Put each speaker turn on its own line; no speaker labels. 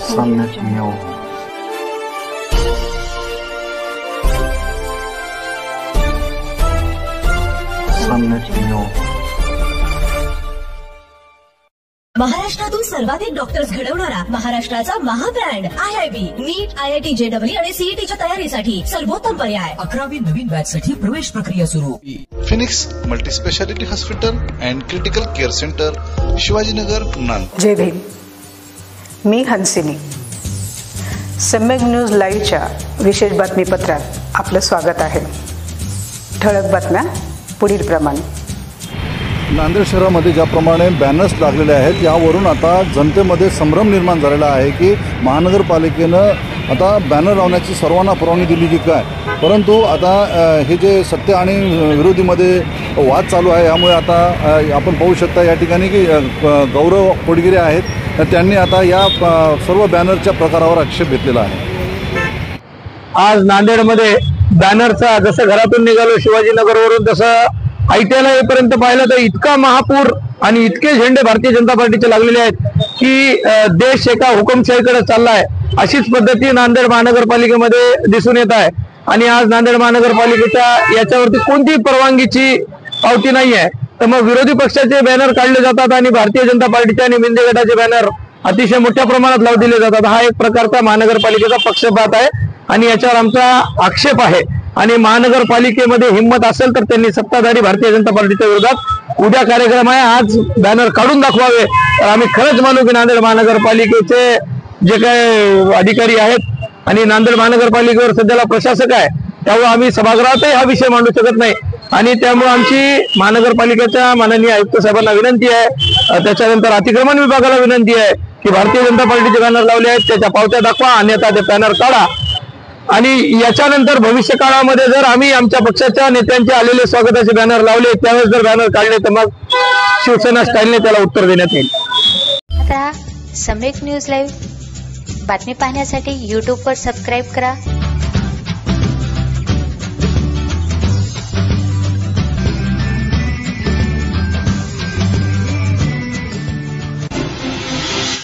सम्यक न्यू
महाराष्ट्रातून सर्वाधिक डॉक्टर्स घडवणारा महाराष्ट्राचा महाब्रँड IIB नीट IIT JEE आणि CETच्या तयारीसाठी सर्वोत्तम पर्याय.
11वी नवीन बॅच साठी प्रवेश प्रक्रिया सुरू.
Phoenix multispeciality hospital and critical care centre, Shivajinagar, Nanded.
Jai Bhim. मी हंसिनी. सम्यक न्यूज लाईव्हच्या विशेष बातमीपत्रात आपलं स्वागत आहे. ठळक बातम्या पुढील प्रमाणे.
नांदेड शहरामध्ये ज्याप्रमाणे बॅनर्स लागलेले आहेत यावरून आता जनतेमध्ये संभ्रम निर्माण झालेला आहे की महानगरपालिकेनं आता बॅनर लावण्याची सर्वांना परवानगी दिली की काय. परंतु आता हे जे सत्य आणि विरोधीमध्ये वाद चालू आहे यामुळे आता आपण पाहू शकता या ठिकाणी की गौरव कोडगिरे आहेत, त्यांनी आता या सर्व बॅनरच्या प्रकारावर आक्षेप घेतलेला आहे.
आज नांदेडमध्ये बॅनरचा जसं घरातून निघालो शिवाजीनगरवरून तसं ITला येईपर्यंत पाहिलं तर इतका महापूर आणि इतके झेंडे भारतीय जनता पार्टीचे लागलेले आहेत की देश एका हुकुमशाहीकडे चाललाय अशीच पद्धती नांदेड महानगरपालिकेमध्ये दिसून येत आहे. आणि आज नांदेड महानगरपालिकेच्या याच्यावरती कोणतीही परवानगीची पावती नाही आहे. तर मग विरोधी पक्षाचे बॅनर काढले जातात आणि भारतीय जनता पार्टीचे आणि मिंदे गटाचे बॅनर अतिशय मोठ्या प्रमाणात लावून दिले जातात. हा एक प्रकारचा महानगरपालिकेचा पक्षपात आहे आणि याच्यावर आमचा आक्षेप आहे. आणि महानगरपालिकेमध्ये हिंमत असेल तर त्यांनी सत्ताधारी भारतीय जनता पार्टीच्या विरोधात उद्या कार्यक्रम आहे, आज बॅनर काढून दाखवावे. तर आम्ही खरंच मानू की नांदेड महानगरपालिकेचे जे काही अधिकारी आहेत आणि नांदेड महानगरपालिकेवर सध्याला प्रशासक आहे त्यामुळे आम्ही सभागृहातही हा विषय मांडू शकत नाही. आणि त्यामुळे आमची महानगरपालिकेच्या माननीय आयुक्त साहेबांना विनंती आहे, त्याच्यानंतर अतिक्रमण विभागाला विनंती आहे की भारतीय जनता पार्टीचे बॅनर लावले आहेत त्याच्या पावत्या दाखवा, अन्यथा ते बॅनर काढा. आणि याच्यानंतर भविष्य काळामध्ये जर आम्ही आमच्या पक्षाच्या नेत्यांचे आलेले स्वागताचे बॅनर लावले त्यावेळेस जर बॅनर काढले तर मग शिवसेना स्टाईलने त्याला उत्तर देण्यात येईल.
आता सम्यक न्यूज लाईव्ह बातमी पाहण्यासाठी YouTube वर सबस्क्राईब करा.